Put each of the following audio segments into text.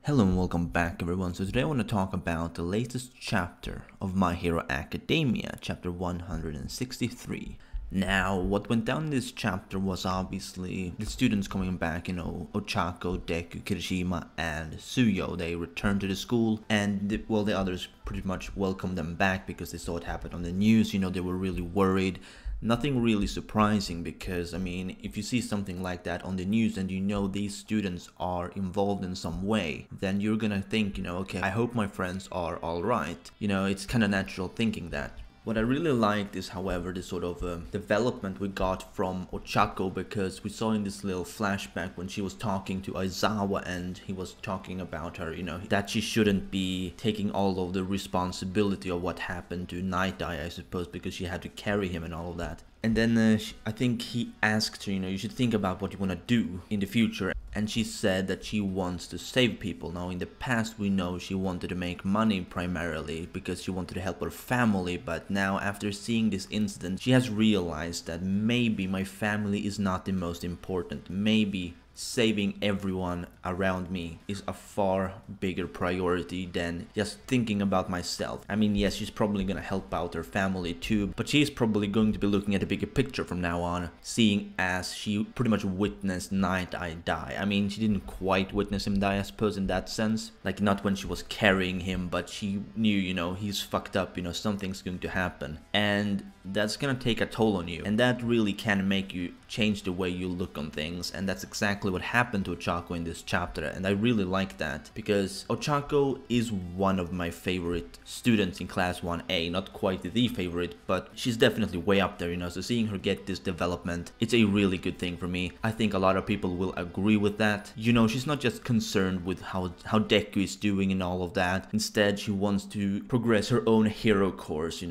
Hello and welcome back everyone. So today I want to talk about the latest chapter of My Hero Academia, chapter 163. Now, what went down in this chapter was obviously the students coming back, Ochako, Deku, Kirishima, and Tsuyo. They returned to the school and, the others pretty much welcomed them back because they saw it happen on the news. They were really worried. Nothing really surprising because, if you see something like that on the news and these students are involved in some way, then you're gonna think, okay, I hope my friends are alright. It's kind of natural thinking that. What I really liked is, however, the sort of development we got from Ochako, because we saw in this little flashback when she was talking to Aizawa and he was talking about her, that she shouldn't be taking all of the responsibility of what happened to Night Eye, I suppose, because she had to carry him and all of that. And then I think he asked her, you should think about what you want to do in the future. And she said that she wants to save people. Now, in the past, we know she wanted to make money primarily because she wanted to help her family. But now, after seeing this incident, she has realized that maybe my family is not the most important. Maybe saving everyone around me is a far bigger priority than just thinking about myself. Yes, she's probably gonna help out her family too, but she's probably going to be looking at a bigger picture from now on, seeing as she pretty much witnessed Night Eye die. She didn't quite witness him die, I suppose, in that sense. Like, not when she was carrying him, but she knew, he's fucked up, something's going to happen. And that's gonna take a toll on you. And that really can make you change the way you look on things. And that's exactly what happened to Ochako in this chapter. And I really like that because Ochako is one of my favorite students in class 1A. Not quite the favorite, but she's definitely way up there, So seeing her get this development, it's a really good thing for me. I think a lot of people will agree with that. She's not just concerned with how Deku is doing and all of that. Instead, she wants to progress her own hero course,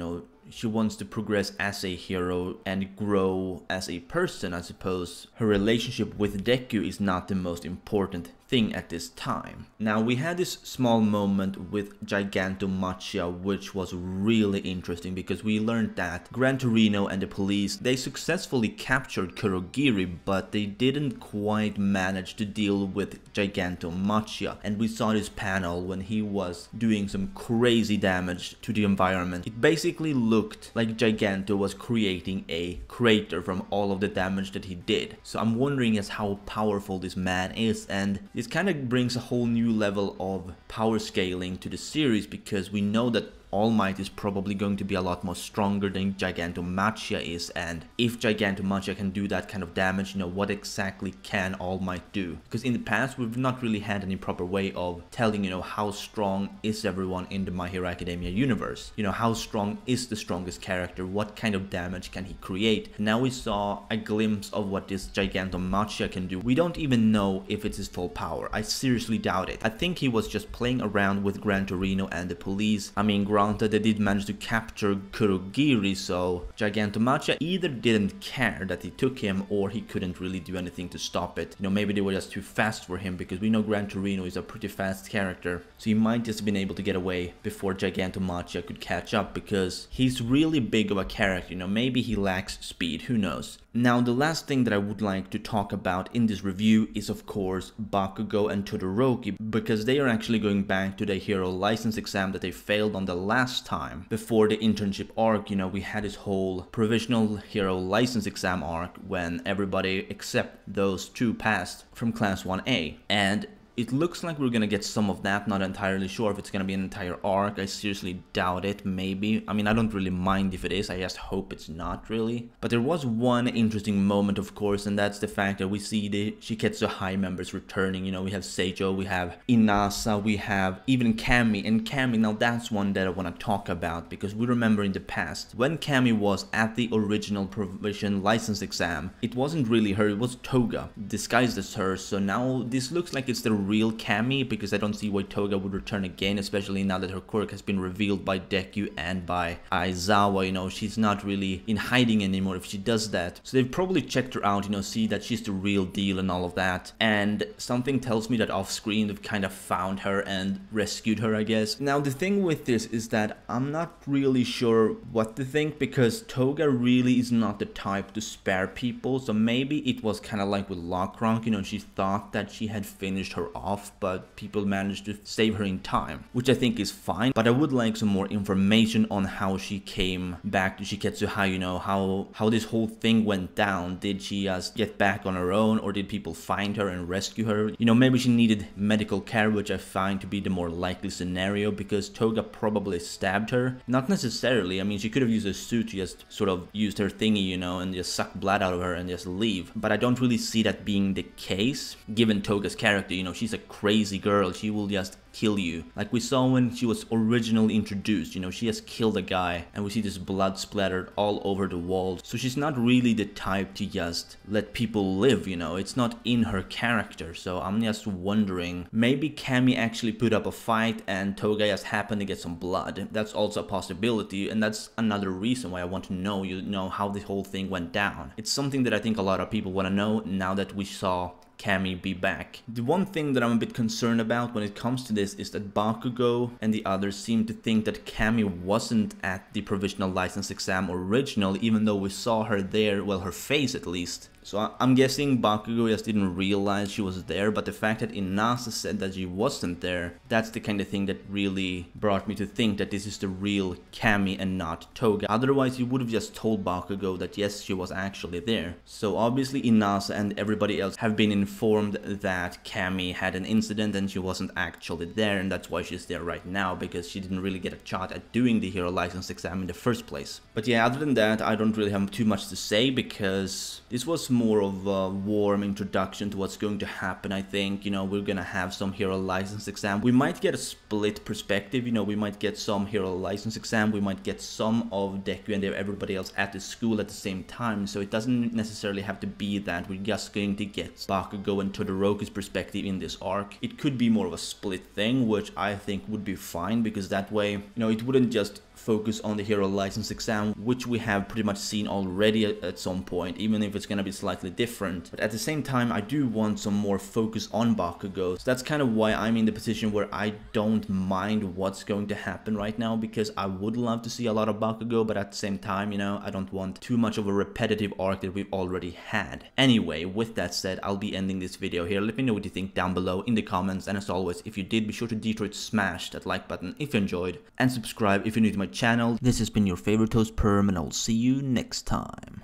She wants to progress as a hero and grow as a person, I suppose. Her relationship with Deku is not the most important thing at this time. Now, we had this small moment with Gigantomachia, which was really interesting because we learned that Gran Torino and the police, they successfully captured Kurogiri, but they didn't quite manage to deal with Gigantomachia. And we saw this panel when he was doing some crazy damage to the environment. It basically looked like Giganto was creating a crater from all of the damage that he did. So I'm wondering as how powerful this man is, and this kind of brings a whole new level of power scaling to the series because we know that All Might is probably going to be a lot more stronger than Gigantomachia is, and if Gigantomachia can do that kind of damage, what exactly can All Might do? Because in the past, we've not really had any proper way of telling, how strong is everyone in the My Hero Academia universe? How strong is the strongest character? What kind of damage can he create? Now we saw a glimpse of what this Gigantomachia can do. We don't even know if it's his full power. I seriously doubt it. I think he was just playing around with Gran Torino and the police. Granted, they did manage to capture Kurogiri, so Gigantomachia either didn't care that he took him or he couldn't really do anything to stop it. Maybe they were just too fast for him because we know Gran Torino is a pretty fast character, so he might just have been able to get away before Gigantomachia could catch up because he's really big of a character. Maybe he lacks speed, who knows. Now, the last thing that I would like to talk about in this review is, of course, Bakugo and Todoroki, because they are actually going back to the hero license exam that they failed on the last time. Before the internship arc, we had this whole provisional hero license exam arc when everybody except those two passed from class 1A. And it looks like we're gonna get some of that, not entirely sure if it's gonna be an entire arc. I seriously doubt it, maybe. I don't really mind if it is, I just hope it's not really. But there was one interesting moment, of course, and that's the fact that we see the Shiketsu High members returning. We have Seijo, we have Inasa, we have even Camie. And Camie, now that's one that I want to talk about because we remember in the past, when Camie was at the original provision license exam, it wasn't really her, it was Toga, disguised as her. So now this looks like it's the real Camie, because I don't see why Toga would return again, especially now that her quirk has been revealed by Deku and by Aizawa. She's not really in hiding anymore if she does that. So they've probably checked her out, see that she's the real deal and all of that. And something tells me that off screen they've kind of found her and rescued her, I guess. Now the thing with this is that I'm not really sure what to think, because Toga really is not the type to spare people. So maybe it was kind of like with Lockrock, she thought that she had finished her off, but people managed to save her in time, which I think is fine. But I would like some more information on how she came back to Shiketsuhaya, you know, how this whole thing went down. Did she just get back on her own, or did people find her and rescue her? You know, maybe she needed medical care, which I find to be the more likely scenario, because Toga probably stabbed her. Not necessarily, I mean, she could have used a suit to just sort of used her thingy, you know, and just suck blood out of her and just leave. But I don't really see that being the case, given Toga's character. You know, she's a crazy girl, she will just kill you. Like we saw when she was originally introduced, you know, she has killed a guy and we see this blood splattered all over the walls. So she's not really the type to just let people live, you know, it's not in her character. So I'm just wondering, maybe Camie actually put up a fight and Toga just happened to get some blood. That's also a possibility, and that's another reason why I want to know, you know, how the whole thing went down. It's something that I think a lot of people want to know now that we saw Camie be back. The one thing that I'm a bit concerned about when it comes to this is that Bakugo and the others seem to think that Camie wasn't at the provisional license exam originally, even though we saw her there, well, her face at least. So I'm guessing Bakugo just didn't realize she was there, but the fact that Inasa said that she wasn't there, that's the kind of thing that really brought me to think that this is the real Camie and not Toga. Otherwise, he would have just told Bakugo that yes, she was actually there. So obviously Inasa and everybody else have been informed that Camie had an incident and she wasn't actually there, and that's why she's there right now, because she didn't really get a shot at doing the hero license exam in the first place. But yeah, other than that, I don't really have too much to say, because this was more of a warm introduction to what's going to happen. I think, you know, we're gonna have some hero license exam. We might get a split perspective, you know, we might get some hero license exam, we might get some of Deku and everybody else at the school at the same time. So it doesn't necessarily have to be that we're just going to get Bakugo and Todoroki's perspective in this arc. It could be more of a split thing, which I think would be fine, because that way, you know, it wouldn't just focus on the hero license exam, which we have pretty much seen already at some point, even if it's gonna be slightly different. But at the same time, I do want some more focus on Bakugo. So that's kind of why I'm in the position where I don't mind what's going to happen right now, because I would love to see a lot of Bakugo, but at the same time, you know, I don't want too much of a repetitive arc that we've already had. Anyway, with that said, I'll be ending this video here. Let me know what you think down below in the comments, and as always, if you did, be sure to Detroit smash that like button if you enjoyed, and subscribe if you're new to my channel. This has been your favorite host Perm, and I'll see you next time.